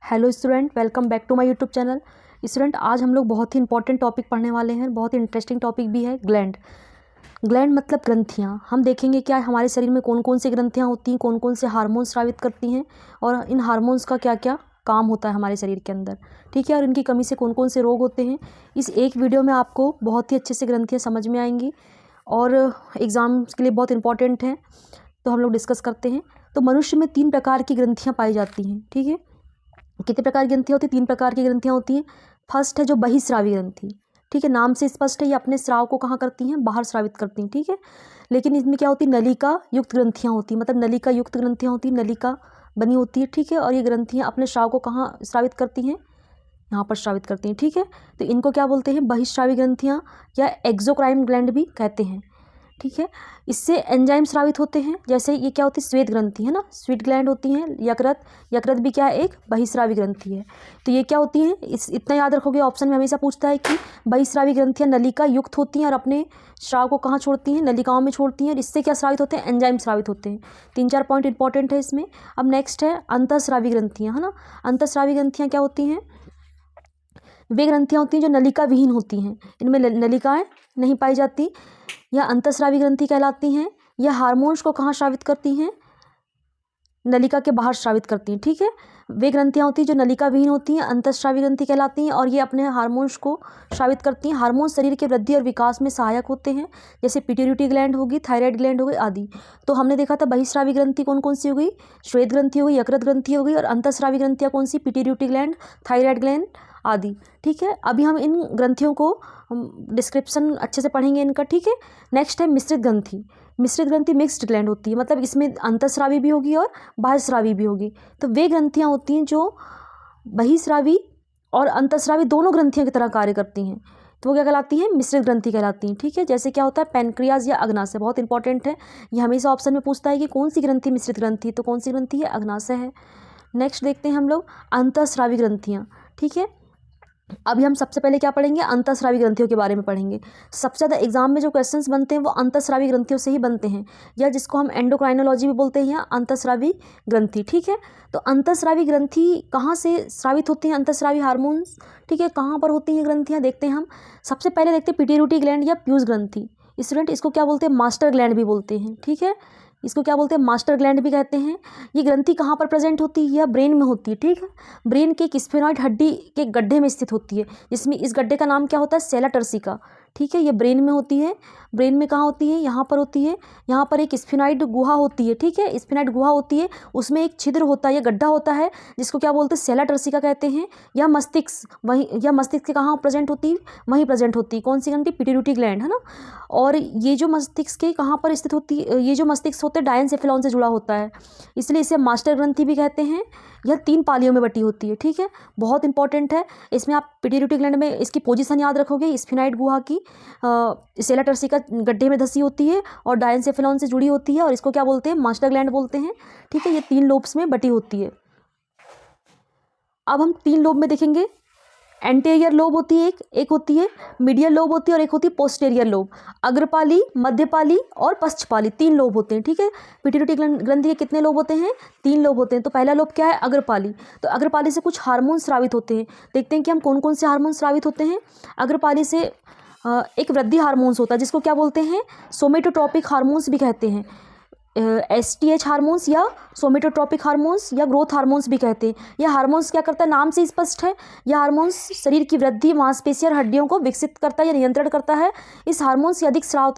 Hello student, welcome back to my YouTube channel. Student, आज हम लोग बहुत ही इंपॉर्टेंट टॉपिक पढ़ने वाले हैं। बहुत ही इंटरेस्टिंग टॉपिक भी है। ग्लैंड। ग्लैंड मतलब ग्रंथियाँ। हम देखेंगे क्या हमारे शरीर में कौन कौन सी ग्रंथियाँ होती हैं, कौन कौन से हार्मोन्स स्रावित करती हैं और इन हार्मोन्स का क्या क्या काम होता है हमारे शरीर के अंदर, ठीक है, और इनकी कमी से कौन कौन से रोग होते हैं। इस एक वीडियो में आपको बहुत ही अच्छे से ग्रंथियाँ समझ में आएंगी और एग्ज़ाम के लिए बहुत इंपॉर्टेंट है। तो हम लोग डिस्कस करते हैं। तो मनुष्य में 3 प्रकार की ग्रंथियाँ पाई जाती हैं, ठीक है। कितने प्रकार की ग्रंथियाँ होती हैं? 3 प्रकार की ग्रंथियाँ होती हैं। फर्स्ट है जो बहिस्रावी ग्रंथि, ठीक है, नाम से स्पष्ट है, ये अपने स्राव को कहाँ करती हैं? बाहर स्रावित करती हैं, ठीक है। लेकिन इसमें क्या होती है? नलिका युक्त ग्रंथियाँ होती हैं, मतलब नलिका युक्त ग्रंथियाँ होती हैं, नलिका बनी होती है, ठीक है। और ये ग्रंथियाँ अपने स्राव को कहाँ स्रावित करती हैं? यहाँ पर स्रावित करती हैं, ठीक है। तो इनको क्या बोलते हैं? बहिस्रावी ग्रंथियाँ या एक्सोक्राइन ग्लैंड भी कहते हैं, ठीक है। इससे एंजाइम स्रावित होते हैं। जैसे ये क्या होती है? श्वेत ग्रंथि है ना, स्वीट ग्लैंड होती हैं। यकृत, यकृत भी क्या है? एक बहिस्रावी ग्रंथि है। तो ये क्या होती है? इतना याद रखोगे, ऑप्शन में हमेशा पूछता है कि बहिस्रावी ग्रंथियाँ नलिका युक्त होती हैं और अपने स्राव को कहाँ छोड़ती हैं? नलिकाओं में छोड़ती हैं। और इससे क्या स्रावित होते हैं? एंजाइम स्रावित होते हैं। 3-4 पॉइंट इंपॉर्टेंट है इसमें। अब नेक्स्ट है अंतःस्रावी ग्रंथियाँ, है ना। अंतःस्रावी ग्रंथियाँ क्या होती हैं? वे ग्रंथियाँ होती हैं जो नलिका विहीन होती हैं, इनमें नलिकाएं नहीं पाई जाती। यह अंतःस्रावी ग्रंथि कहलाती हैं। यह हार्मोन्स को कहाँ स्रावित करती हैं? नलिका के बाहर स्रावित करती हैं, ठीक है। वे ग्रंथियाँ होती हैं जो नलिका विहीन होती हैं, अंतःस्रावी ग्रंथि कहलाती हैं और ये अपने हार्मोन्स को स्रावित करती हैं। हार्मोन शरीर के वृद्धि और विकास में सहायक होते हैं, जैसे पिट्यूटरी ग्लैंड होगी, थायराइड ग्लैंड हो गई आदि। तो हमने देखा था बहिस्रावी ग्रंथि कौन कौन सी हो गई? श्वेत ग्रंथि हो गई, यकृत ग्रंथि हो गई, और अंतःस्रावी ग्रंथियाँ कौन सी? पिट्यूटरी ग्लैंड, थायराइड ग्लैंड आदि, ठीक है। अभी हम इन ग्रंथियों को डिस्क्रिप्शन अच्छे से पढ़ेंगे इनका, ठीक है। नेक्स्ट है मिश्रित ग्रंथि। मिश्रित ग्रंथि मिक्स्ड ग्लैंड होती है, मतलब इसमें अंतःस्रावी भी होगी और बाह्यस्रावी भी होगी। तो वे ग्रंथियाँ होती हैं जो बहिस्रावी और अंतःस्रावी दोनों ग्रंथियों की तरह कार्य करती हैं। तो वो क्या कहलाती हैं? मिश्रित ग्रंथि कहलाती हैं, ठीक है। जैसे क्या होता है? पैनक्रियाज या अग्नाशय, बहुत इंपॉर्टेंट है। ये हमेशा ऑप्शन में पूछता है कि कौन सी ग्रंथि मिश्रित ग्रंथि, तो कौन सी ग्रंथि है? अग्नाशय है। नेक्स्ट देखते हैं हम लोग अंतःस्रावी ग्रंथियाँ, ठीक है। अभी हम सबसे पहले क्या पढ़ेंगे? अंतःस्रावी ग्रंथियों के बारे में पढ़ेंगे। सबसे ज़्यादा एग्जाम में जो क्वेश्चंस बनते हैं वो अंतःस्रावी ग्रंथियों से ही बनते हैं, या जिसको हम एंडोक्राइनोलॉजी भी बोलते हैं, या अंतःस्रावी ग्रंथि, ठीक है। तो अंतःस्रावी ग्रंथि कहाँ से स्रावित होती हैं? अंतःस्रावी हार्मोन्स, ठीक है, कहाँ पर होती हैं ग्रंथियाँ? देखते हैं हम। सबसे पहले देखते हैं पिट्यूटरी ग्लैंड या प्यूज ग्रंथि। स्टूडेंट, इसको क्या बोलते हैं? मास्टर ग्लैंड भी बोलते हैं, ठीक है। इसको क्या बोलते हैं? मास्टर ग्लैंड भी कहते हैं। ये ग्रंथि कहाँ पर प्रेजेंट होती है? यह ब्रेन में होती है, ठीक है। ब्रेन के एक स्फेनॉइड हड्डी के गड्ढे में स्थित होती है, जिसमें इस गड्ढे का नाम क्या होता है? सेला टर्सिका, ठीक है। ये ब्रेन में होती है। ब्रेन में कहाँ होती है? यहाँ पर होती है। यहाँ पर एक स्फेनॉइड गुहा होती है, ठीक है। स्फेनॉइड गुहा होती है, उसमें एक छिद्र होता है, यह गड्ढा होता है, जिसको क्या बोलते हैं? सेला टर्सिका कहते हैं। यह मस्तिष्क, वहीं यह मस्तिष्क के कहाँ प्रेजेंट होती है? वहीं प्रेजेंट होती है। कौन सी ग्रंथि? पिट्यूटरी ग्लैंड, है ना। और ये जो मस्तिष्क के कहाँ पर स्थित होती है? ये जो मस्तिष्क होता है डायनसेफेलॉन से जुड़ा होता है, इसलिए इसे मास्टर ग्रंथि भी कहते हैं। यह 3 पालियों में बटी होती है, ठीक है। बहुत इंपॉर्टेंट है। इसमें आप पिट्यूटरी ग्लैंड में इसकी पोजीशन याद रखोगे। स्फेनॉइड गुहा की सेला टर्सिका गड्ढे में धसी होती है और डायनसेफेलॉन से जुड़ी होती है, और इसको क्या बोलते हैं? मास्टर ग्लैंड बोलते हैं, ठीक है। ये 3 लोब्स में बटी होती है। अब हम 3 लोब में देखेंगे। एंटेरियर लोब होती है, एक होती है मीडियल लोब होती है, और एक होती है पोस्टेरियर लोब। अग्रपाली, मध्यपाली और पश्चपाली, 3 लोब होते हैं, ठीक है। पिट्यूटरी ग्रंथि के कितने लोब होते हैं? 3 लोब होते हैं। तो पहला लोब क्या है? अग्रपाली। तो अग्रपाली से कुछ हार्मोन स्रावित होते हैं। देखते हैं कि हम कौन कौन से हार्मोन स्रावित होते हैं। अग्रपाली से एक वृद्धि हार्मोन्स होता है, जिसको क्या बोलते हैं? सोमेटोट्रोपिक हार्मोन्स भी कहते हैं। STH हार्मोन्स या सोमेटोट्रोपिक हार्मोन्स या ग्रोथ हार्मोन्स भी कहते हैं। यह हार्मोन्स क्या करता है? नाम से स्पष्ट है। यह हार्मोन्स शरीर की वृद्धि, मांसपेशी और हड्डियों को विकसित करता है या नियंत्रण करता है। इस हार्मोन्स के अधिक स्राव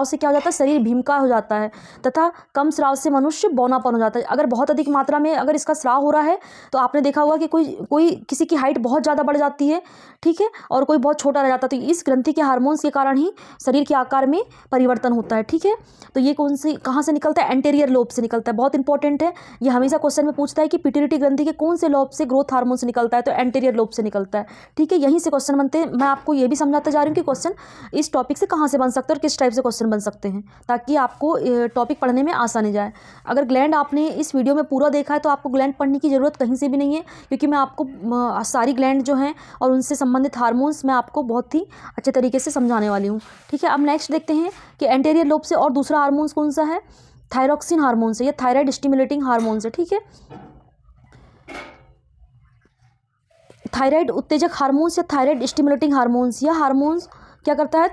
से क्या हो जाता है? शरीर भीमकाय हो जाता है, तथा कम स्राव से मनुष्य बौनापन हो जाता है। अगर बहुत अधिक मात्रा में अगर इसका स्राव हो रहा है, तो आपने देखा होगा कि कोई किसी की हाइट बहुत ज़्यादा बढ़ जाती है, ठीक है, और कोई बहुत छोटा रह जाता है। तो इस ग्रंथि के हार्मोन्स के कारण ही शरीर के आकार में परिवर्तन होता है, ठीक है। तो ये कौन सी कहाँ से निकलता है? एंटेरियर लोब से निकलता है। बहुत इंपॉर्टेंट है, ये हमेशा क्वेश्चन में पूछता है कि पिट्यूटरी ग्रंथि के कौन से लोब से ग्रोथ हार्मोन से निकलता है? तो एंटेरियर लोब से निकलता है, ठीक है। यहीं से क्वेश्चन बनते हैं। मैं आपको ये भी समझाते जा रही हूँ कि क्वेश्चन इस टॉपिक से कहाँ से बन सकते हैं और किस टाइप से क्वेश्चन बन सकते हैं, ताकि आपको टॉपिक पढ़ने में आसानी जाए। अगर ग्लैंड आपने इस वीडियो में पूरा देखा है, तो आपको ग्लैंड पढ़ने की जरूरत कहीं से भी नहीं है, क्योंकि मैं आपको सारी ग्लैंड जो हैं और उनसे संबंधित हार्मोन्स मैं आपको बहुत ही अच्छे तरीके से समझाने वाली हूँ, ठीक है। अब नेक्स्ट देखते हैं कि एंटेरियर लोब से और दूसरा हार्मोन्स कौन सा है? थायरॉक्सिन हार्मोन से, या थायराइड स्टिमुलेटिंग हार्मोन से, ठीक है। थायराइड उत्तेजक हार्मोन्स या थायराइड स्टिमुलेटिंग हार्मोन्स, यह हार्मोन्स क्या करता है,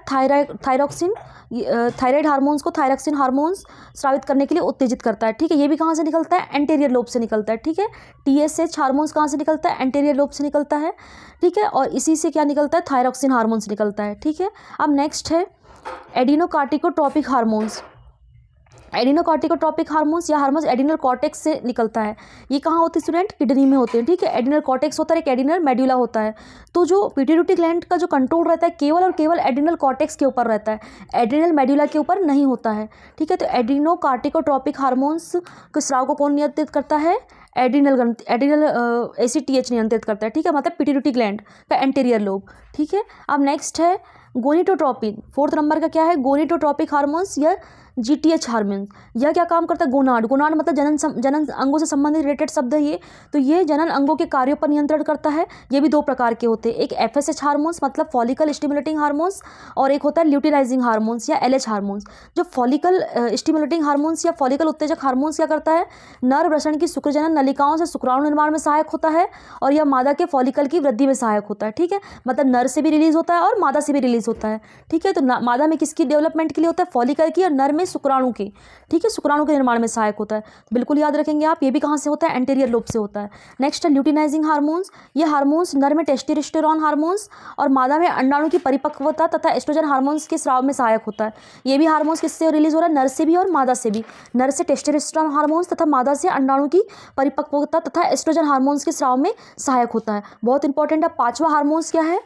थायराइड हार्मोन्स को थायरॉक्सिन हार्मोन्स स्रावित करने के लिए उत्तेजित करता है। ठीक है, ये भी कहाँ से निकलता है, एंटीरियर लोब से निकलता है। ठीक है, TSH हार्मोन्स कहाँ से निकलता है, एंटीरियर लोब से निकलता है। ठीक है, और इसी से क्या निकलता है, थायरॉक्सिन हार्मोन्स निकलता है। ठीक है, अब नेक्स्ट है एडिनोकार्टिकोट्रोपिक हार्मोन्स। एडिनोकार्टिकोट्रोपिक हार्मोन्स या हार्मोन्स एडिनल कॉर्टेक्स से निकलता है। ये कहाँ होते हैं स्टूडेंट, किडनी में होते हैं। ठीक है, एडिनल कॉर्टेक्स होता है, एक एडिनल मेड्यूला होता है। तो जो पिट्यूटरी ग्लैंड का जो कंट्रोल रहता है केवल और केवल एडिनल कॉर्टेक्स के ऊपर रहता है, एडिनल मेड्यूला के ऊपर नहीं होता है। ठीक है, तो एडिनोकार्टिकोट्रोपिक हार्मोन्स के स्राव को कौन नियंत्रित करता है, एडिनल ACTH नियंत्रित करता है। ठीक है, मतलब पिट्यूटरी ग्लैंड का एंटीरियर लोब। ठीक है, अब नेक्स्ट है गोनिटोट्रोपिन। 4th नंबर का क्या है, गोनिटोट्रोपिक हार्मोन्स या GTH हार्मोन। यह क्या काम करता है, गोनाड मतलब जनन अंगों से संबंधित रिलेटेड शब्द है ये। तो ये जनन अंगों के कार्यों पर नियंत्रण करता है। ये भी 2 प्रकार के होते हैं, एक FSH हार्मोन्स मतलब फॉलिकल स्टिमुलेटिंग हार्मोन्स, और एक होता है ल्यूटिनाइजिंग हार्मोन्स या LH हार्मोन्स। जो फॉलिकल स्टिमुलेटिंग हार्मोन्स या फॉलिकल उत्तेजक हार्मोन्स क्या करता है, नर वृषण की शुक्रजनन नलिकाओं से शुक्राणु निर्माण में सहायक होता है, और यह मादा के फॉलिकल की वृद्धि में सहायक होता है। ठीक है, मतलब नर से भी रिलीज होता है और मादा से भी रिलीज होता है। ठीक है, तो मादा में किसकी डेवलपमेंट के लिए होता है, फॉलिकल की, और नर में शुक्राणु की। ठीक है, शुक्राणु के निर्माण में सहायक होता है। तो बिल्कुल याद रखेंगे आप, ये भी कहाँ से होता है, एंटीरियर लोब से होता है। नेक्स्ट है ल्यूटिनाइजिंग हार्मोन्स। ये हार्मोन्स नर में टेस्टोस्टेरोन हार्मोन्स और मादा में अंडाणु की परिपक्वता तथा एस्ट्रोजन हार्मोन्स के स्राव में सहायक होता है। ये भी हार्मोन्स किससे रिलीज हो रहा है, नर से भी और मादा से भी। नर से टेस्टोस्टेरोन हार्मोन्स तथा मादा से अंडाणु की परिपक्वता तथा एस्ट्रोजन हार्मोन्स के स्राव में सहायक होता है। बहुत इंपॉर्टेंट है। 5वां हार्मोन्स क्या है,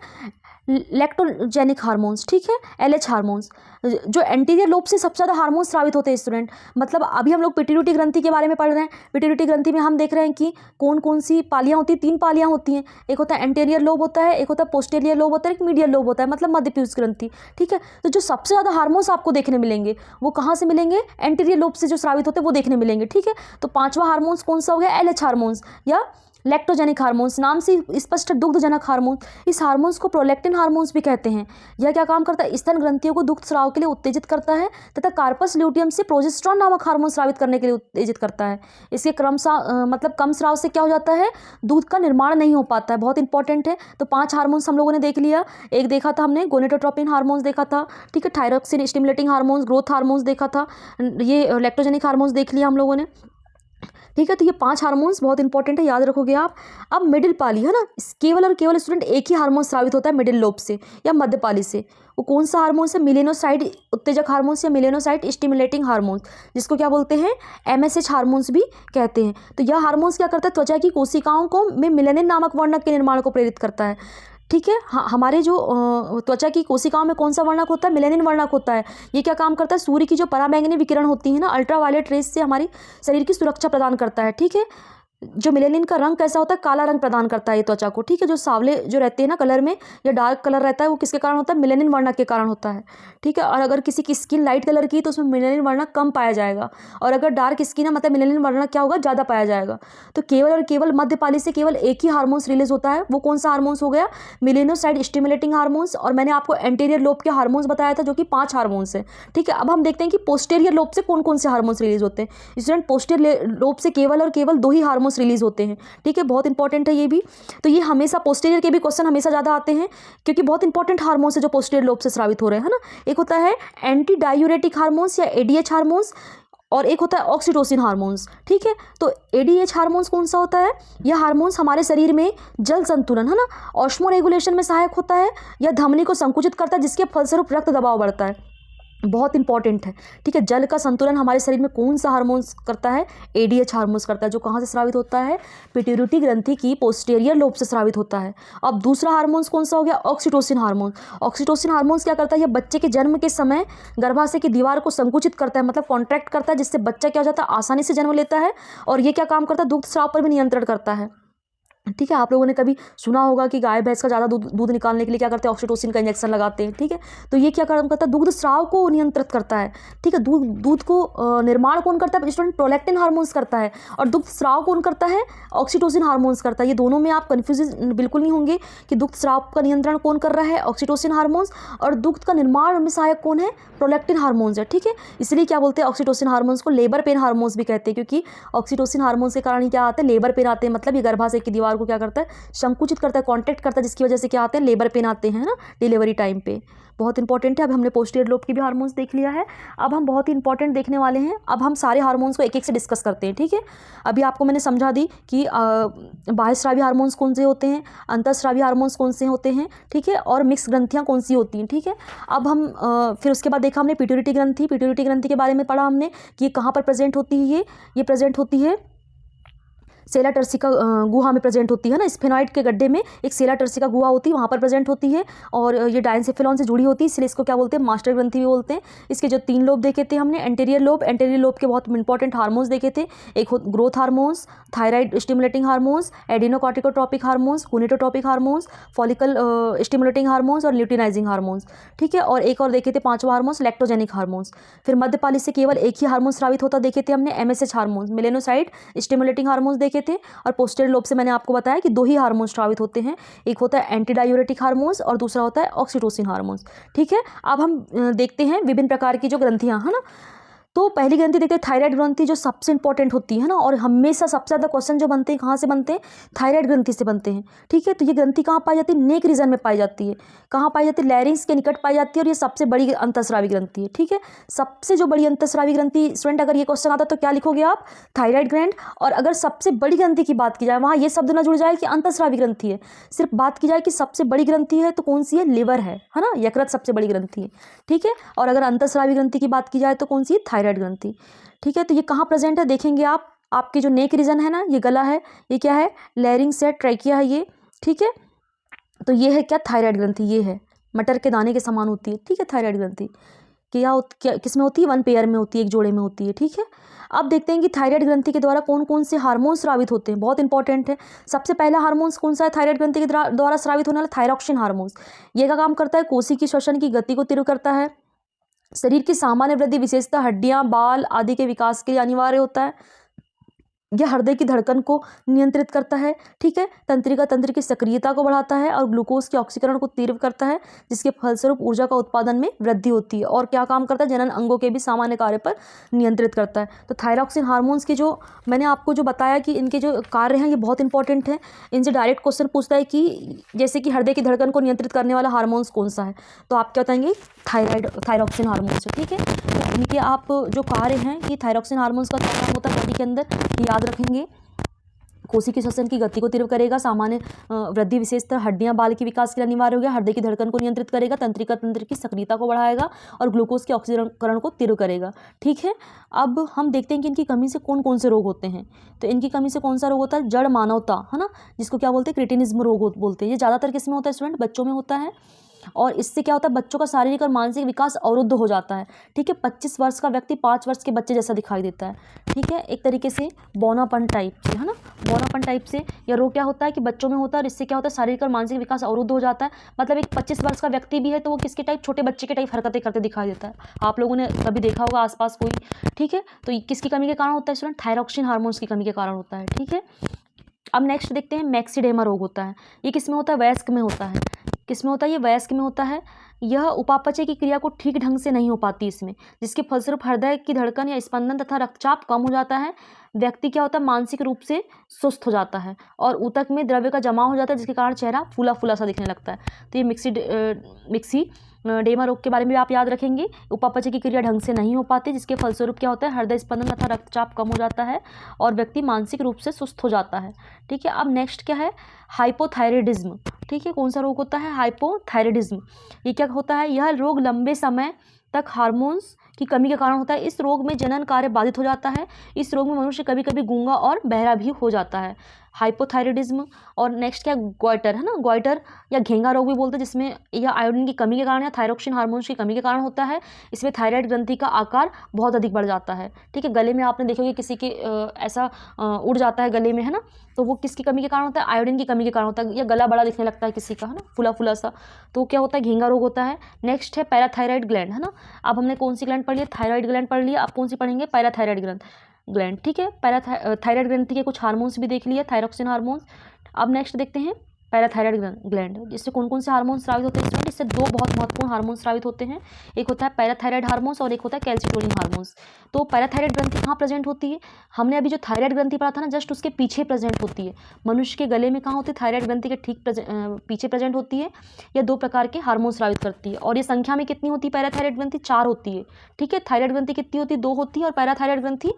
लैक्टोजेनिक हार्मोन्स। ठीक है, LH हार्मोन्स। जो एंटीरियर लोब से सबसे ज़्यादा हार्मोन स्रावित होते हैं स्टूडेंट। मतलब अभी हम लोग पिट्यूटरी ग्रंथि के बारे में पढ़ रहे हैं। पिट्यूटरी ग्रंथि में हम देख रहे हैं कि कौन कौन सी पालियाँ होती हैं, 3 पालियाँ होती हैं। एक होता है एंटीरियर लोब होता है, एक होता है पोस्टीरियर लोब होता है, एक मीडियल लोब होता है, मतलब मध्यपीयूष ग्रंथि। ठीक है, तो जो सबसे ज़्यादा हार्मोन्स आपको देखने मिलेंगे वो कहाँ से मिलेंगे, एंटीरियर लोब से जो स्रावित होते हैं वो देखने मिलेंगे। ठीक है, तो 5वां हार्मोन्स कौन सा हो गया, LH हार्मोन्स या लैक्टोजेनिक हार्मोन्स। नाम से स्पष्ट दुग्धजनक हार्मोन। इस हार्मोन्स को प्रोलैक्टिन हार्मोन्स भी कहते हैं। यह क्या काम करता है, स्तन ग्रंथियों को दुग्ध स्राव के लिए उत्तेजित करता है तथा कार्पस ल्यूटियम से प्रोजेस्टेरोन नामक हार्मोन स्रावित करने के लिए उत्तेजित करता है। इसके मतलब कम स्राव से क्या हो जाता है, दूध का निर्माण नहीं हो पाता है। बहुत इंपॉर्टेंट है। तो 5 हार्मोन्स हम लोगों ने देख लिया। एक देखा था हमने गोनेटोट्रोपिन हार्मोन्स देखा था। ठीक है, thyroxine stimulating hormones, growth hormones देखा था, ये लैक्टोजेनिक हार्मोन्स देख लिया हम लोगों ने। ठीक है, तो ये 5 हार्मोन्स बहुत इंपॉर्टेंट है, याद रखोगे आप। अब मिडिल पाली है ना, केवल और केवल स्टूडेंट एक ही हार्मोन स्रावित होता है मिडिल लोब से या मध्य पाली से। वो कौन सा हार्मोन्स है, मिलेनोसाइड उत्तेजक हार्मोन्स या मिलेनोसाइड स्टिमुलेटिंग हार्मोन्स, जिसको क्या बोलते हैं, MSH हार्मोन्स भी कहते हैं। तो यह हार्मोन्स क्या करता है, त्वचा की कोशिकाओं को में मिलेनिन नामक वर्णक के निर्माण को प्रेरित करता है। ठीक है, हमारे जो त्वचा की कोशिकाओं में कौन सा वर्णक होता है, मेलेनिन वर्णक होता है। ये क्या काम करता है, सूर्य की जो पराबैंगनी विकिरण होती है ना, अल्ट्रावायलेट रेस से हमारी शरीर की सुरक्षा प्रदान करता है। ठीक है, जो मेलेनिन का रंग कैसा होता है, काला रंग प्रदान करता है ये त्वचा को। ठीक है, जो सावले जो रहते हैं ना कलर में, या डार्क कलर रहता है, वो किसके कारण होता है, मेलेनिन वर्णक के कारण होता है। ठीक है, और अगर किसी की स्किन लाइट कलर की तो उसमें मेलेनिन वर्णक कम पाया जाएगा, और अगर डार्क स्किन है मतलब मेलेनिन वर्णक क्या होगा, ज़्यादा पाया जाएगा। तो केवल और केवल मध्य पाली से केवल एक ही हार्मोन्स रिलीज होता है। वो कौन सा हार्मोन्स हो गया, मेलेनोसाइड स्टिमुलेटिंग हार्मोन्स। और मैंने आपको एंटीरियर लोब के हार्मोन्स बताया था जो कि 5 हार्मोन्स है। ठीक है, अब हम देखते हैं कि पोस्टीरियर लोब से कौन कौन से हार्मोन्स रिलीज होते हैं। स्टूडेंट, पोस्टीरियर लोब से केवल और केवल 2 ही हार्मोन्स रिलीज होते हैं। ठीक है, बहुत इंपॉर्टेंट है ये भी। तो ये हमेशा पोस्टीरियर के भी क्वेश्चन हमेशा ज़्यादा आते हैं, क्योंकि बहुत इंपॉर्टेंट हार्मोन्स है जो पोस्टीरियर लोब से स्रावित हो रहे हैं, है ना। एक होता है एंटी डायूरेटिक हार्मोन्स या ADH हार्मोन्स, और एक होता है ऑक्सीटोसिन हार्मोन्स। ठीक है, तो ADH हार्मोन्स कौन सा होता है, यह हार्मोन्स हमारे शरीर में जल संतुलन, है ना, ऑस्मो रेगुलेशन में सहायक होता है, या धमनी को संकुचित करता है, जिसके फलस्वरूप रक्त दबाव बढ़ता है। बहुत इंपॉर्टेंट है। ठीक है, जल का संतुलन हमारे शरीर में कौन सा हार्मोन्स करता है, ADH हार्मोन्स करता है, जो कहाँ से स्रावित होता है, पिट्यूटरी ग्रंथि की पोस्टीरियर लोब से स्रावित होता है। अब दूसरा हार्मोन्स कौन सा हो गया, ऑक्सीटोसिन हार्मोन। ऑक्सीटोसिन हार्मोन्स क्या करता है, यह बच्चे के जन्म के समय गर्भाशय की दीवार को संकुचित करता है, मतलब कॉन्ट्रैक्ट करता है, जिससे बच्चा क्या हो जाता है, आसानी से जन्म लेता है। और ये क्या काम करता है, दुग्ध स्राव पर भी नियंत्रण करता है। ठीक है, आप लोगों ने कभी सुना होगा कि गाय भैंस का ज़्यादा दूध निकालने के लिए क्या करते हैं, ऑक्सीटोसिन का इंजेक्शन लगाते हैं। ठीक है, तो ये क्या काम करता है, दुग्ध स्राव को नियंत्रित करता है। ठीक है, दूध को निर्माण कौन करता है, स्टूडेंट, प्रोलैक्टिन हार्मोन्स करता है, और दुग्ध स्राव कौन करता है, ऑक्सीटोसिन हार्मोन्स करता है। ये दोनों में आप कन्फ्यूज बिल्कुल नहीं होंगे कि दुग्ध स्राव का नियंत्रण कौन कर रहा है, ऑक्सीटोसिन हार्मोन्स, और दुग्ध का निर्माण में सहायक कौन है, प्रोलैक्टिन हार्मोन्स है। ठीक है, इसलिए क्या बोलते हैं, ऑक्सीटोसिन हार्मोन्स को लेबर पेन हार्मोन्स भी कहते हैं, क्योंकि ऑक्सीटोसिन हार्मोन्स के कारण ही क्या आते हैं, लेबर पेन आते हैं, मतलब ये गर्भाशय की दीवार को क्या करता है, संकुचित करता है, कॉन्ट्रैक्ट करता है, जिसकी वजह से क्या आते हैं, लेबर पेन आते हैं ना डिलीवरी टाइम पे। बहुत इंपॉर्टेंट है। अब हमने पोस्टीरियर लोब की भी हार्मोन्स देख लिया है। अब हम बहुत ही इंपॉर्टेंट देखने वाले हैं। अब हम सारे हार्मोन्स को एक एक से डिस्कस करते हैं, ठीक है। अभी आपको मैंने समझा दी कि बाह्यस्रावी हार्मोन्स कौन से होते हैं, अंतःस्रावी हार्मोन्स कौन से होते हैं, ठीक है, और मिक्स ग्रंथियाँ कौन सी होती हैं, ठीक है। अब हम फिर उसके बाद देखा हमने पिट्यूटरी ग्रंथि। पिट्यूटरी ग्रंथि के बारे में पढ़ा हमने कि ये कहाँ पर प्रेजेंट होती है। ये प्रेजेंट होती है सेला टर्सिका गुहा में प्रेजेंट होती है ना, स्फेनॉइड के गड्ढे में एक सेला टर्सिका गुहा होती है, वहाँ पर प्रेजेंट होती है। और ये डायनसेफेलॉन से जुड़ी होती है, इसलिए इसको क्या बोलते हैं, मास्टर ग्रंथि भी बोलते हैं। इसके जो 3 लोब देखे थे हमने, एंटीरियर लोब के बहुत इंपॉर्टेंट हार्मोन्स देखे थे। एक growth hormones, thyroid stimulating hormones, adrenocorticotropic hormones, gonadotropic hormones, follicle stimulating hormones और ल्यूटिनाइजिंग हार्मोन्स, ठीक है। और एक और देखे थे 5वां हार्मोन्स, लैक्टोजेनिक हार्मोन्स। फिर मध्यपाली से केवल एक ही हार्मोन स्रावित होता देखे थे हमने, MSH हार्मोन्स, मेलेनोसाइड स्टिमुलेटिंग हार्मोन्स देखे थे। और पोस्टीरियर लोब से मैंने आपको बताया कि 2 ही हार्मोन स्रावित होते हैं, एक होता है एंटीडायूरेटिक हार्मोन्स और दूसरा होता है ऑक्सीटोसिन हार्मोन्स, ठीक है। अब हम देखते हैं विभिन्न प्रकार की जो ग्रंथियां, है ना। तो पहली ग्रंथि देखते हैं थायराइड ग्रंथि, जो सबसे इंपॉर्टेंट होती है ना, और हमेशा सबसे ज़्यादा क्वेश्चन जो बनते हैं कहाँ से बनते हैं, थायराइड ग्रंथि से बनते हैं, ठीक है। तो ये ग्रंथि कहाँ पाई जाती है, नेक रीजन में पाई जाती है। कहाँ पाई जाती है, लैरिंग्स के निकट पाई जाती है, और ये सबसे बड़ी अंतःस्रावी ग्रंथि है, ठीक है। सबसे जो बड़ी अंतःस्रावी ग्रंथि, स्टूडेंट अगर ये क्वेश्चन आता तो क्या लिखोगे आप, थायराइड ग्लैंड। और अगर सबसे बड़ी ग्रंथि की बात की जाए, वहाँ ये शब्द ना जुड़ जाए कि अंतःस्रावी ग्रंथि है, सिर्फ बात की जाए कि सबसे बड़ी ग्रंथि है तो कौन सी है, लिवर है ना, यकृत सबसे बड़ी ग्रंथि है, ठीक है। और अगर अंतःस्रावी ग्रंथि की बात की जाए तो कौन सी है, थायराइड ग्रंथि, ठीक है। तो ये कहाँ प्रेजेंट है देखेंगे आप, आपके जो नेक रीजन है ना, ये गला है, ये क्या है, लैरिंग्स है, ट्रैकिया है ये, ठीक है। तो ये है क्या, थायराइड ग्रंथि, ये है मटर के दाने के समान होती है, ठीक है, थायराइड ग्रंथि। क्या किसमें होती है, 1 पेयर में होती है, एक जोड़े में होती है, ठीक है। अब देखते हैं कि थायराइड ग्रंथि के द्वारा कौन कौन से हार्मोन स्रावित होते हैं, बहुत इंपॉर्टेंट है। सबसे पहला हार्मोन्स कौन सा है थायराइड ग्रंथि के द्वारा स्रावित होने वाला, थायरॉक्सिन हार्मोन्स। ये का काम करता है, कोशिकी श्वसन की गति को तीव्र करता है, शरीर की सामान्य वृद्धि, विशेषतः हड्डियां, बाल आदि के विकास के लिए अनिवार्य होता है। यह हृदय की धड़कन को नियंत्रित करता है, ठीक है। तंत्रिका तंत्र की सक्रियता को बढ़ाता है और ग्लूकोज के ऑक्सीकरण को तीव्र करता है, जिसके फलस्वरूप ऊर्जा का उत्पादन में वृद्धि होती है। और क्या काम करता है, जनन अंगों के भी सामान्य कार्य पर नियंत्रित करता है। तो थायरॉक्सिन हार्मोन्स के जो मैंने आपको जो बताया कि इनके जो कार्य हैं ये बहुत इंपॉर्टेंट है। इनसे डायरेक्ट क्वेश्चन पूछता है कि जैसे कि हृदय की धड़कन को नियंत्रित करने वाला हार्मोन्स कौन सा है, तो आप क्या बताएंगे, थायरॉक्सिन हार्मोन्स, ठीक है। तो इनके आप जो कार्य हैं कि थायरॉक्सिन हार्मोन्स का क्या काम होता है बॉडी के अंदर, याद रखेंगे। कोशिकी श्वसन की गति को तीव्र करेगा, सामान्य वृद्धि, विशेषतः हड्डियां, बाल के विकास के लिए अनिवार्य हो गया, हृदय की धड़कन को नियंत्रित करेगा, तंत्रिका तंत्र की सक्रियता को बढ़ाएगा और ग्लूकोज के ऑक्सीकरण को तीव्र करेगा, ठीक है। अब हम देखते हैं कि इनकी कमी से कौन कौन से रोग होते हैं। तो इनकी कमी से कौन सा रोग होता है, जड़ मानवता, है ना, जिसको क्या बोलते हैं, क्रिटिनिज्म रोग बोलते हैं। ये ज़्यादातर किस में होता है स्टूडेंट, बच्चों में होता है। और इससे क्या होता है, बच्चों का शारीरिक और मानसिक विकास अवरुद्ध हो जाता है, ठीक है। 25 वर्ष का व्यक्ति 5 वर्ष के बच्चे जैसा दिखाई देता है, ठीक है। एक तरीके से बौनापन टाइप से, है ना, बौनापन टाइप से यह रोग क्या होता है कि बच्चों में होता है, और इससे क्या होता है, शारीरिक और मानसिक विकास अवरुद्ध हो जाता है। मतलब एक 25 वर्ष का व्यक्ति भी है तो वो किसके टाइप, छोटे बच्चे के टाइप हरकतें करते दिखाई देता है। आप लोगों ने कभी देखा होगा आसपास कोई, ठीक है। तो ये किसकी कमी के कारण होता है स्टूडेंट, थायरॉक्सिन हार्मोन्स की कमी के कारण होता है, ठीक है। अब नेक्स्ट देखते हैं, मैक्सिडेमा रोग होता है। ये किस में होता है, वयस्क में होता है। किस में होता है, ये वयस्क में होता है। यह उपापचय की क्रिया को ठीक ढंग से नहीं हो पाती इसमें, जिसके फलस्वरूप हृदय की धड़कन या स्पंदन तथा रक्तचाप कम हो जाता है। व्यक्ति क्या होता है, मानसिक रूप से सुस्त हो जाता है और ऊतक में द्रव्य का जमाव हो जाता है, जिसके कारण चेहरा फूला फूला सा दिखने लगता है। तो ये मिक्सीडेमा रोग के बारे में भी आप याद रखेंगे। उपापचय की क्रिया ढंग से नहीं हो पाती, जिसके फलस्वरूप क्या होता है, हृदय स्पंदन तथा रक्तचाप कम हो जाता है और व्यक्ति मानसिक रूप से सुस्त हो जाता है, ठीक है। अब नेक्स्ट क्या है, हाइपोथायराइडिज्म, ठीक है। कौन सा रोग होता है, हाइपोथायराइडिज्म। ये क्या होता है, यह रोग लंबे समय तक हार्मोन्स की कमी के कारण होता है। इस रोग में जनन कार्य बाधित हो जाता है। इस रोग में मनुष्य कभी कभी गूंगा और बहरा भी हो जाता है, हाइपोथायराइडिज्म। और नेक्स्ट क्या, गोइटर, है ना, गोइटर या घेंगा रोग भी बोलते हैं, जिसमें यह आयोडीन की कमी के कारण या थायरॉक्सिन हार्मोन्स की कमी के कारण होता है। इसमें थायराइड ग्रंथि का आकार बहुत अधिक बढ़ जाता है, ठीक है। गले में आपने देखोगे किसी के ऐसा उड़ जाता है गले में, है ना, तो वो किसकी कमी के कारण होता है, आयोडीन की कमी के कारण होता है, या गला बड़ा दिखने लगता है किसी का, है ना, फुला फुला सा, तो क्या होता है, घेंगा रोग होता है। नेक्स्ट है पैराथायराइड ग्लैंड, है ना। अब हमने कौन सी ग्लैंड पढ़ लिया, थायराइड ग्लैंड पढ़ लिया, आप कौन सी पढ़ेंगे, पैराथायराइड ग्लैंड, ठीक है। थायराइड ग्रंथि के कुछ हार्मोन्स भी देख लिया, थायरॉक्सिन हार्मोन्स। अब नेक्स्ट देखते हैं पैराथायराइड ग्लैंड, जिससे कौन कौन से हार्मोन स्रावित होते हैं स्टूडेंट? इससे दो बहुत महत्वपूर्ण हार्मोन स्रावित होते हैं, एक होता है पैराथायराइड हार्मोन्स और एक होता है कैल्सिटोनिन हार्मोन्स। तो पैराथायराइड ग्रंथि कहाँ प्रेजेंट होती है? हमने अभी जो थायराइड ग्रंथि पढ़ा था ना, जस्ट उसके पीछे प्रेजेंट होती है। मनुष्य के गले में कहाँ होती है? थायराइड ग्रंथि के ठीक पीछे प्रेजेंट होती है। यह दो प्रकार के हार्मोन स्रावित करती है और ये संख्या में कितनी होती है? पैराथायराइड ग्रंथि 4 होती है, ठीक है। थायराइड ग्रंथि कितनी होती है? 2 होती है और पैराथायराइड ग्रंथि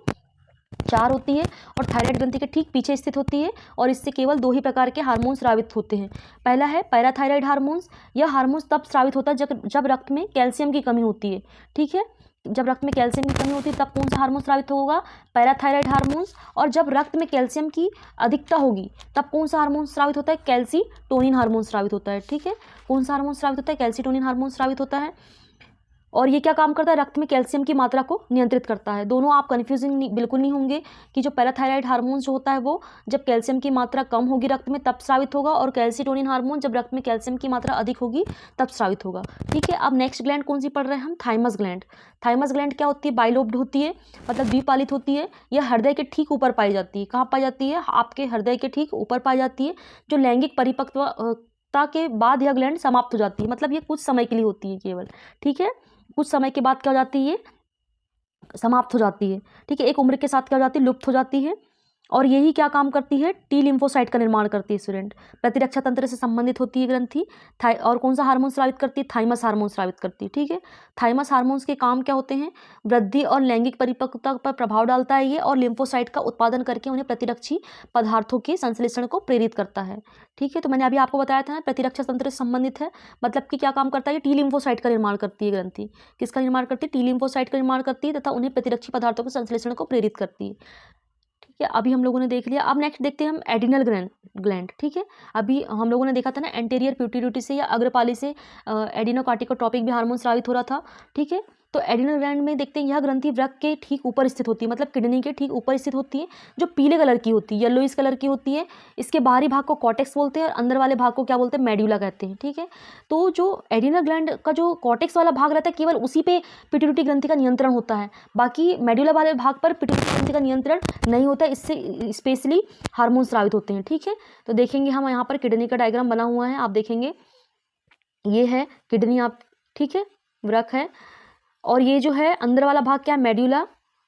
4 होती है और थायराइड ग्रंथि के ठीक पीछे स्थित होती है और इससे केवल 2 ही प्रकार के हार्मोन स्रावित होते हैं। पहला है पैराथायराइड हार्मोन्स। यह हार्मोन्स तब स्रावित होता है जब रक्त में कैल्शियम की कमी होती है, ठीक है। जब रक्त में कैल्शियम की कमी होती है तब कौन सा हार्मोन स्रावित होगा? Parathyroid hormones. और जब रक्त में कैल्शियम की अधिकता होगी तब कौन सा हार्मोन स्रावित होता है? कैल्सिटोनिन हार्मोन स्रावित होता है, ठीक है। कौन सा हार्मोन स्रावित होता है? कैल्सिटोनिन हार्मोन स्रावित होता है। और ये क्या काम करता है? रक्त में कैल्शियम की मात्रा को नियंत्रित करता है। दोनों आप कन्फ्यूजिंग बिल्कुल नहीं होंगे कि जो पैराथायराइड हार्मोन जो होता है वो जब कैल्शियम की मात्रा कम होगी रक्त में तब स्रावित होगा, और कैल्सिटोनिन हार्मोन जब रक्त में कैल्शियम की मात्रा अधिक होगी तब स्रावित होगा, ठीक है। अब नेक्स्ट ग्लैंड कौन सी पढ़ रहे हैं हम? Thymus gland. थाइमस ग्लैंड क्या होती है? बाइलोब्ड होती है, मतलब द्विपालित होती है। यह हृदय के ठीक ऊपर पाई जाती है। कहाँ पाई जाती है? आपके हृदय के ठीक ऊपर पाई जाती है। जो लैंगिक परिपक्वता के बाद यह ग्लैंड समाप्त हो जाती है, मतलब ये कुछ समय के लिए होती है केवल, ठीक है। कुछ समय के बाद क्या हो जाती है? समाप्त हो जाती है, ठीक है। एक उम्र के साथ क्या हो जाती है? लुप्त हो जाती है। और यही क्या काम करती है? टी लिम्फोसाइट का निर्माण करती है स्टूडेंट। प्रतिरक्षा तंत्र से संबंधित होती है ग्रंथि। और कौन सा हार्मोन स्रावित करती है? थाइमस हार्मोन स्रावित करती है, ठीक है। थाइमस हार्मोन्स के काम क्या होते हैं? वृद्धि और लैंगिक परिपक्वता पर प्रभाव डालता है ये, और लिम्फोसाइट का उत्पादन करके उन्हें प्रतिरक्षी पदार्थों के संश्लेषण को प्रेरित करता है, ठीक है। तो मैंने अभी आपको बताया था ना, प्रतिरक्षा तंत्र से संबंधित है, मतलब कि क्या काम करता है? टी लिम्फोसाइट का निर्माण करती है ग्रंथि। किसका निर्माण करती है? टी लिम्फोसाइट का निर्माण करती है तथा उन्हें प्रतिरक्षी पदार्थों के संश्लेषण को प्रेरित करती है, ठीक है। अभी हम लोगों ने देख लिया। अब नेक्स्ट देखते हैं हम एडिनल ग्लैंड, ठीक है। अभी हम लोगों ने देखा था ना, एंटीरियर पिट्यूटरी से या अग्रपाली से एडिनोकार्टिकोट्रोपिक भी हार्मोन स्रावित हो रहा था, ठीक है। तो एडिनल ग्लैंड में देखते हैं यह ग्रंथि वृक्क के ठीक ऊपर स्थित होती है, मतलब किडनी के ठीक ऊपर स्थित होती है, जो पीले कलर की होती है, येलोइश कलर की होती है। इसके बाहरी भाग को कॉर्टेक्स बोलते हैं और अंदर वाले भाग को क्या बोलते हैं? मेड्यूला कहते हैं, ठीक है। तो जो एडिनल ग्लैंड का जो कॉर्टेक्स वाला भाग रहता है केवल उसी पे पिट्यूटरी ग्रंथि का नियंत्रण होता है, बाकी मेड्यूला वाले भाग पर पिट्यूटरी ग्रंथि का नियंत्रण नहीं होता है। इससे स्पेशली हार्मोन स्रावित होते हैं, ठीक है। तो देखेंगे हम यहाँ पर किडनी का डायग्राम बना हुआ है, आप देखेंगे ये है किडनी, आप, ठीक है, वृक्क है। और ये जो है अंदर वाला भाग क्या है? मेड्यूला,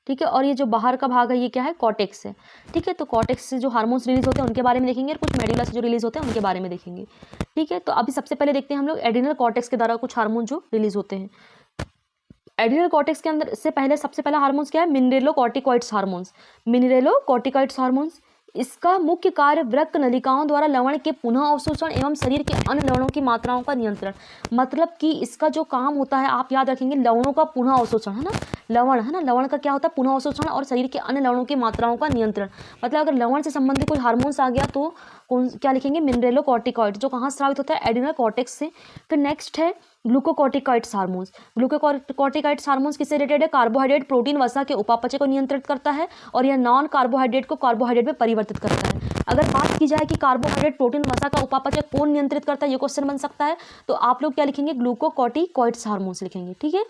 ठीक है। और ये जो बाहर का भाग है ये क्या है? कॉर्टेक्स है, ठीक है। तो कॉर्टेक्स से जो हार्मोन्स रिलीज होते हैं उनके बारे में देखेंगे और कुछ मेड्यूला से जो रिलीज होते हैं उनके बारे में देखेंगे, ठीक है। तो अभी सबसे पहले देखते हैं हम लोग एडिनल कॉर्टेक्स के द्वारा कुछ हार्मोन जो रिलीज होते हैं। एडिनल कॉर्टेक्स के अंदर से पहले सबसे पहला हार्मोन्स क्या है? Mineralocorticoids hormones. मिनरेलोकॉर्टिकॉइड्स हार्मोन्स, इसका मुख्य कार्य वृक्क नलिकाओं द्वारा लवण के पुनः अवशोषण एवं शरीर के अन्य लवणों की मात्राओं का नियंत्रण। मतलब कि इसका जो काम होता है, आप याद रखेंगे, लवणों का पुनः अवशोषण, है ना। लवण, है ना, लवण का क्या होता है? पुनः अवशोषण और शरीर के अन्य लवणों की मात्राओं का नियंत्रण। मतलब अगर लवण से संबंधित कोई हार्मोन्स आ गया तो क्या लिखेंगे? मिनरेलोकॉर्टिकॉइड, जो कहाँ स्रावित होता है? एडिनल कॉर्टेक्स से। फिर नेक्स्ट है ग्लूकोकॉर्टिकॉइड्स हार्मोन्स। ग्लूकोकॉर्टिकॉइड्स हार्मोन्स किससे रिलेटेड है? कार्बोहाइड्रेट, प्रोटीन, वसा के उपापचय को नियंत्रित करता है और यह नॉन कार्बोहाइड्रेट को कार्बोहाइड्रेट में परिवर्तित करता है। अगर बात की जाए कि कार्बोहाइड्रेट, प्रोटीन, वसा का उपापचय कौन नियंत्रित करता है, ये क्वेश्चन बन सकता है, तो आप लोग क्या लिखेंगे? ग्लूकोकॉर्टिकॉइड्स हार्मोन्स लिखेंगे, ठीक है।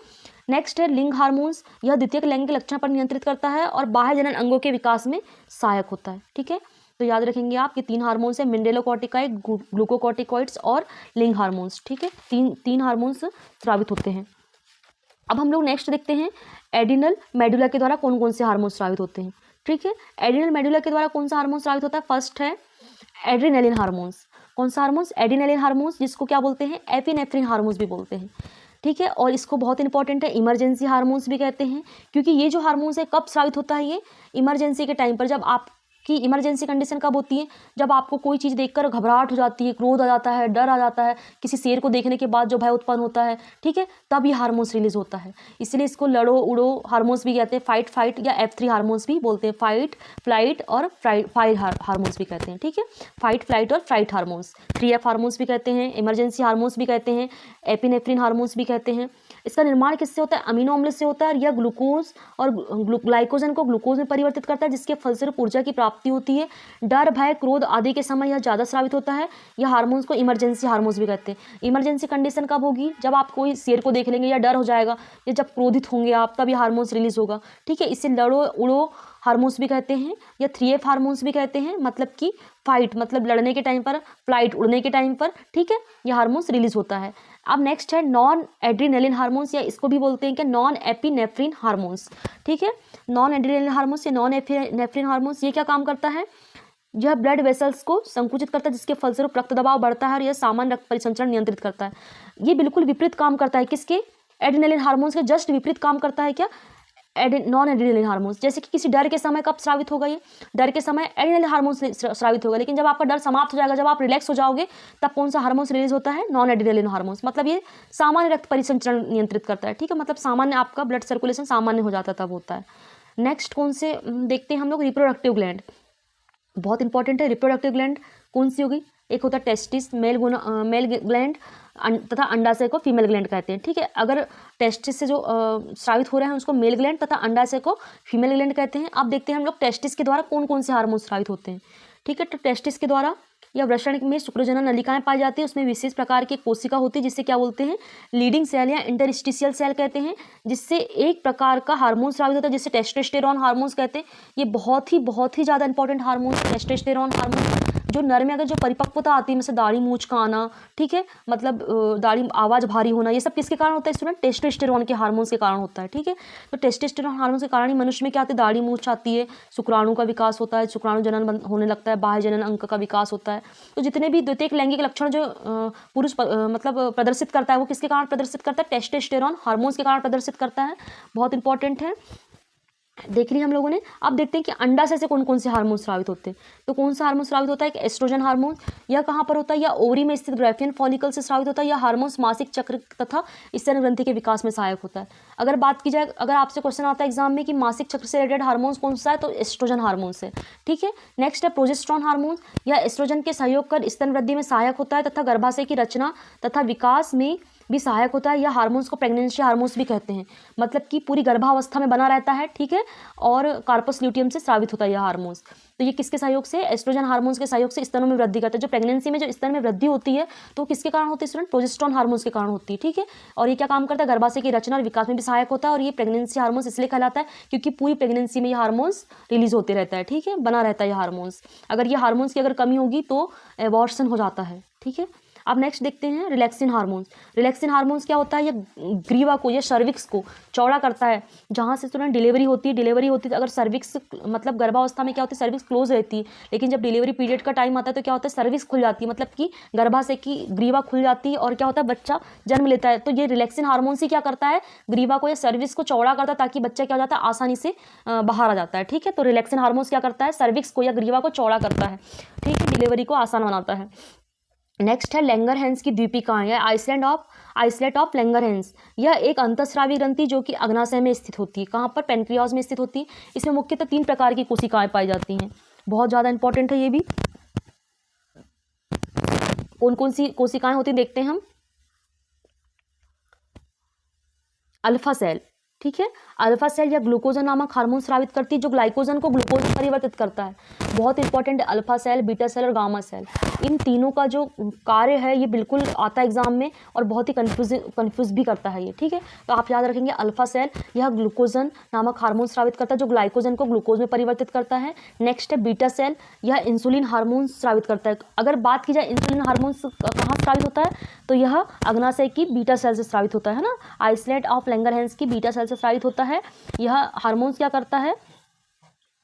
नेक्स्ट है लिंग हार्मोन्स। यह द्वितीयक लैंगिक लक्षण पर नियंत्रित करता है और बाह्य जनन अंगों के विकास में सहायक होता है, ठीक है। तो याद रखेंगे आप कि 3 हार्मोन्स है, मिनरेलोकॉर्टिकॉइड, ग्लूकोकॉर्टिकॉइड्स और लिंग हार्मोन्स, ठीक है। तीन हार्मोन्स स्रावित होते हैं। अब हम लोग नेक्स्ट देखते हैं एडिनल मेडुला के द्वारा कौन कौन से हार्मोन स्रावित होते हैं, ठीक है। एडिनल मेडुला के द्वारा कौन सा हार्मोन स्रावित होता है? फर्स्ट है एड्रेनालिन हार्मोन्स। कौन सा हार्मोन्स? एड्रेनालिन हार्मोन्स, जिसको क्या बोलते हैं? एपिनेफ्रिन हार्मोन्स भी बोलते हैं, ठीक है। और इसको बहुत इंपॉर्टेंट है, इमरजेंसी हार्मोन्स भी कहते हैं, क्योंकि ये जो हार्मोन्स है कब स्रावित होता है? ये इमरजेंसी के टाइम पर। जब आपकी इमरजेंसी कंडीशन कब होती है? जब आपको कोई चीज़ देखकर घबराहट हो जाती है, क्रोध आ जाता है, डर आ जाता है, किसी शेर को देखने के बाद जो भय उत्पन्न होता है, ठीक है, तब ये हार्मोन्स रिलीज होता है। इसलिए इसको लड़ो उड़ो हार्मोन्स भी कहते हैं, फाइट फाइट या F3 हार्मोन्स भी बोलते हैं, फाइट फ्लाइट और फाइट हार्मोन्स भी कहते हैं, ठीक है। फाइट फ्लाइट और फ्लाइट हार्मोन्स, 3F हार्मोन्स भी कहते हैं, इमरजेंसी हार्मोन्स भी कहते हैं, एपिनेफ्रिन हार्मोन्स भी कहते हैं। इसका निर्माण किससे होता है? अमीनो अम्ल से होता है। यह ग्लूकोज और ग्लाइकोजन को ग्लूकोज में परिवर्तित करता है, जिसके फलस्वरूप ऊर्जा की प्राप्ति होती है। डर, भय, क्रोध आदि के समय यह ज़्यादा स्रावित होता है। यह हार्मोन्स को इमरजेंसी हार्मोन्स भी कहते हैं। इमरजेंसी कंडीशन कब होगी? जब आप कोई शेर को देख लेंगे या डर हो जाएगा, या जब क्रोधित होंगे आप, तब यह हार्मोन्स रिलीज होगा। ठीक है, इसे लड़ो उड़ो हार्मोन्स भी कहते हैं, या 3F हार्मोन्स भी कहते हैं, मतलब कि फाइट मतलब लड़ने के टाइम पर, फ्लाइट उड़ने के टाइम पर। ठीक है, यह हार्मोन्स रिलीज होता है। अब नेक्स्ट है नॉन एड्रीनेलिन हार्मोन्स, या इसको भी बोलते हैं कि नॉन एपिनेफ्रिन हार्मोन्स। ठीक है, नॉन एड्रीनेलिन हार्मोन्स या नॉन एपिनेफ्रिन हार्मोन्स, ये क्या काम करता है? यह ब्लड वेसल्स को संकुचित करता है, जिसके फलस्वरूप रक्त दबाव बढ़ता है और यह सामान्य रक्त परिसंचरण नियंत्रित करता है। ये बिल्कुल विपरीत काम करता है किसके? एड्रेनालिन हार्मोन्स के जस्ट विपरीत काम करता है क्या? Non adrenaline hormones. जैसे कि किसी डर के समय कब स्रावित होगा? ये डर के समय एड्रेनालिन हार्मोन्स स्रावित होगा, लेकिन जब आपका डर समाप्त हो जाएगा, जब आप रिलैक्स हो जाओगे, तब कौन सा हार्मोन्स रिलीज होता है? Non adrenaline hormones. मतलब ये सामान्य रक्त परिसंचरण नियंत्रित करता है। ठीक है, मतलब सामान्य आपका ब्लड सर्कुलेशन सामान्य हो जाता तब होता है। नेक्स्ट कौन से देखते हैं हम लोग? रिप्रोडक्टिव ग्लैंड, बहुत इंपॉर्टेंट है। रिप्रोडक्टिव ग्लैंड कौन सी होगी? एक होता है टेस्टिस, मेल ग्लैंड, तथा अंडाशय को फीमेल ग्लैंड कहते हैं। ठीक है, अगर टेस्टिस से जो स्रावित हो रहे हैं उसको मेल ग्लैंड, तथा अंडाशय को फीमेल ग्लैंड कहते हैं। अब देखते हैं हम लोग टेस्टिस के द्वारा कौन कौन से हार्मोन स्रावित होते हैं। ठीक है, तो टेस्टिस के द्वारा या वृषण में शुक्रजनन नलिकाएं पाई जाती है, उसमें विशेष प्रकार की कोशिका होती है, जिससे क्या बोलते हैं? लीडिंग सेल या इंटरस्टिशियल सेल कहते हैं, जिससे एक प्रकार का हार्मोन स्रावित होता है, जिससे टेस्टोस्टेरोन हार्मोन्स कहते हैं। ये बहुत ही ज़्यादा इंपॉर्टेंट हार्मोन, टेस्टोस्टेरोन हार्मोन, जो नर में अगर जो परिपक्वता आती है, जैसे दाढ़ी मूंछ का आना, ठीक है, मतलब दाढ़ी आवाज़ भारी होना, ये सब किसके कारण होता है स्टूडेंट? टेस्टोस्टेरोन के हार्मोन्स के कारण होता है। ठीक है, तो टेस्टोस्टेरोन हार्मोन्स के कारण ही मनुष्य में क्या आती है? दाढ़ी मूंछ आती है, शुक्राणु का विकास होता है, शुक्राणु जनन होने लगता है, बाह्य जनन अंग का विकास होता है। तो जितने भी द्वितीयक लैंगिक लक्षण जो पुरुष मतलब प्रदर्शित करता है, वो किसके कारण प्रदर्शित करता है? टेस्टोस्टेरोन हार्मोन्स के कारण प्रदर्शित करता है। बहुत इंपॉर्टेंट है, देख लिया हम लोगों ने। अब देखते हैं कि अंडाशय से कौन कौन से हार्मोन स्रावित होते हैं। तो कौन सा हार्मोन स्रावित होता है? एक एस्ट्रोजन हार्मोन। यह कहाँ पर होता है? या ओवरी में स्थित ग्राफियन फॉलिकल से स्रावित होता है। यह हार्मोन्स मासिक चक्र तथा स्तन ग्रंथि के विकास में सहायक होता है। अगर बात की जाए, अगर आपसे क्वेश्चन आता है एग्जाम में कि मासिक चक्र से रिलेटेड हार्मोन्स कौन सा है, तो एस्ट्रोजन हार्मोन्स है। ठीक है, नेक्स्ट है प्रोजेस्टेरॉन हार्मोन। यह एस्ट्रोजन के सहयोग कर स्तन वृद्धि में सहायक होता है तथा गर्भाशय की रचना तथा विकास में भी सहायक होता है। यह हार्मोन्स को प्रेगनेंसी हार्मोन्स भी कहते हैं, मतलब कि पूरी गर्भावस्था में बना रहता है। ठीक है, और कार्पस ल्यूटियम से स्रावित होता है यह हार्मोन्स। तो ये किसके सहयोग से? एस्ट्रोजन हार्मोन्स के सहयोग से स्तनों में वृद्धि करता है। जो प्रेगनेंसी में जो स्तन में वृद्धि होती है, तो किसके कारण होती है स्टूडेंट? प्रोजेस्टेरॉन हार्मोन्स के कारण होती है। ठीक है, और ये क्या काम करता है? गर्भाशय की रचना और विकास में भी सहायक होता है। और ये प्रेगनेंसी हार्मोन्स इसलिए कहलाता है क्योंकि पूरी प्रेगनेंसी में ये हार्मोन्स रिलीज होते रहता है। ठीक है, बना रहता है ये हार्मोन्स। अगर ये हार्मोन्स की अगर कमी होगी तो एबॉर्शन हो जाता है। ठीक है, अब नेक्स्ट देखते हैं रिलैक्सिन हार्मोन्स। रिलैक्सिन हार्मोन्स क्या होता है? ये ग्रीवा को या सर्विक्स को चौड़ा करता है, जहाँ से स्टूडेंट डिलीवरी होती है। अगर सर्विक्स मतलब गर्भावस्था में क्या होती है? सर्विक्स क्लोज रहती है, लेकिन जब डिलीवरी पीरियड का टाइम आता है तो क्या होता है? सर्विक्स खुल जाती है, मतलब कि गर्भाशय की ग्रीवा खुल जाती है और क्या होता है? बच्चा जन्म लेता है। तो ये रिलैक्सिन हार्मोन्स ही क्या करता है? ग्रीवा को या सर्विक्स को चौड़ा करता है, ताकि बच्चा क्या हो जाता है? आसानी से बाहर आ जाता है। ठीक है, तो रिलैक्सिन हार्मोन्स क्या करता है? सर्विक्स को या ग्रीवा को चौड़ा करता है। ठीक है, डिलीवरी को आसान बनाता है। नेक्स्ट है लैंगरहैंस की द्वीपिकाएं या आइसलेट ऑफ लैंगरहैंस। यह एक अंतःस्रावी ग्रंथि जो कि अग्नाशय में स्थित होती है। कहाँ पर? पेनक्रियाज में स्थित होती है। इसमें मुख्यतः 3 प्रकार की कोशिकाएं पाई जाती हैं। बहुत ज़्यादा इंपॉर्टेंट है ये भी। कौन कौन सी कोशिकाएं होती हैं देखते हैं हम। अल्फा सेल, ठीक है, अल्फा सेल या ग्लूकोजन नामक हार्मोन स्रावित करती है, जो ग्लाइकोजन को ग्लूकोज में परिवर्तित करता है। बहुत इंपॉर्टेंट है अल्फा सेल, बीटा सेल और गामा सेल। इन तीनों का जो कार्य है ये बिल्कुल आता है एग्जाम में, और बहुत ही कंफ्यूज भी करता है ये। ठीक है, तो आप याद रखेंगे अल्फा सेल यह ग्लूकोजन नामक हार्मोन स्रावित करता है, जो ग्लाइकोजन को ग्लूकोज में परिवर्तित करता है। नेक्स्ट है बीटा सेल, यह इंसुलिन हार्मोन स्रावित करता है। अगर बात की जाए इंसुलिन हार्मोन कहाँ स्रावित होता है, तो यह अग्नाशय की बीटा सेल से स्रावित होता है ना। आइसलेट ऑफ लैंगरहैंस की बीटा सेल से स्रावित होता है। यह हार्मोन्स क्या करता है?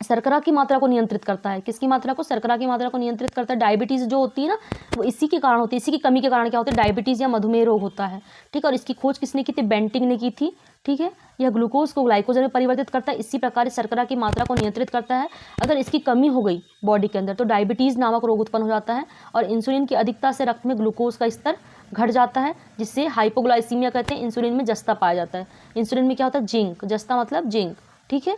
शर्करा की मात्रा को नियंत्रित करता है। किसकी मात्रा को? शर्करा की मात्रा को नियंत्रित करता है। डायबिटीज़ जो होती है ना, वो इसी के कारण होती है। इसी की कमी के कारण क्या होता है? डायबिटीज़ या मधुमेह रोग होता है। ठीक है, और इसकी खोज किसने की थी? बेंटिंग ने की थी। ठीक है, यह ग्लूकोज को ग्लाइकोजन में परिवर्तित करता है, इसी प्रकार शर्करा की मात्रा को नियंत्रित करता है। अगर इसकी कमी हो गई बॉडी के अंदर तो डायबिटीज़ नामक रोग उत्पन्न हो जाता है, और इंसुलिन की अधिकता से रक्त में ग्लूकोज का स्तर घट जाता है, जिससे हाइपोग्लाइसीमिया कहते हैं। इंसुलिन में जस्ता पाया जाता है। इंसुलिन में क्या होता है? जिंक। जस्ता मतलब जिंक। ठीक है,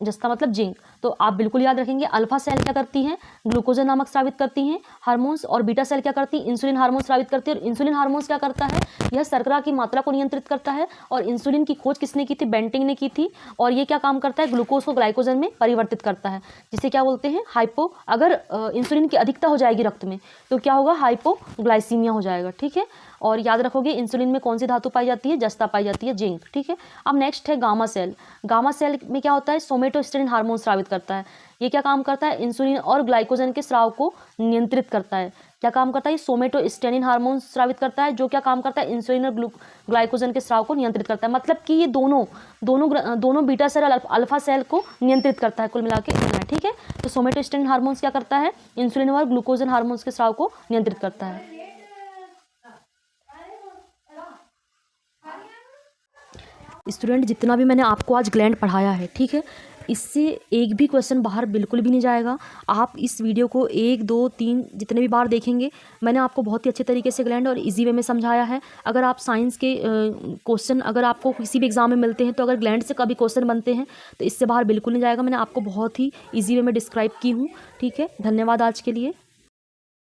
जस्ता मतलब जिंक। तो आप बिल्कुल याद रखेंगे। अल्फा सेल क्या करती हैं, ग्लूकोजन नामक स्रावित करती हैं हार्मोन्स, और बीटा सेल क्या करती है, इंसुलिन हार्मोन स्रावित करती है। और इंसुलिन हार्मोन्स क्या करता है, यह शर्करा की मात्रा को नियंत्रित करता है। और इंसुलिन की खोज किसने की थी, बेंटिंग ने की थी। और ये क्या काम करता है, ग्लूकोज को ग्लाइकोजन में परिवर्तित करता है, जिसे क्या बोलते हैं, हाइपो। अगर इंसुलिन की अधिकता हो जाएगी रक्त में तो क्या होगा, हाइपोग्लाइसीमिया हो जाएगा। ठीक है, और याद रखोगे इंसुलिन में कौन सी धातु पाई जाती है, जस्ता पाई जाती है, जिंक। ठीक है, अब नेक्स्ट है गामा सेल। गामा सेल में क्या होता है, सोमेटोस्टेरिन हार्मोन स्रावित करता है। ये क्या काम करता है, इंसुलिन और ग्लाइकोजन के स्राव को नियंत्रित करता है। क्या काम करता है, सोमेटोस्टेरिन हार्मोन स्रावित करता है, जो क्या काम करता है, इंसुलिन और ग्लाइकोजन के स्राव को नियंत्रित करता है। मतलब कि ये दोनों बीटा सेल और अल्फा सेल को नियंत्रित करता है, कुल मिला के इतना है। ठीक है, तो सोमेटोस्टेरिन हार्मोन्स क्या करता है, इंसुलिन और ग्लूकोजन हार्मोन्स के स्राव को नियंत्रित करता है। स्टूडेंट, जितना भी मैंने आपको आज ग्लैंड पढ़ाया है, ठीक है, इससे एक भी क्वेश्चन बाहर बिल्कुल भी नहीं जाएगा। आप इस वीडियो को 1, 2, 3 जितने भी बार देखेंगे, मैंने आपको बहुत ही अच्छे तरीके से ग्लैंड और इजी वे में समझाया है। अगर आप साइंस के क्वेश्चन अगर आपको किसी भी एग्जाम में मिलते हैं, तो अगर ग्लैंड से कभी क्वेश्चन बनते हैं तो इससे बाहर बिल्कुल नहीं जाएगा। मैंने आपको बहुत ही ईजी वे में डिस्क्राइब की हूँ। ठीक है, धन्यवाद आज के लिए।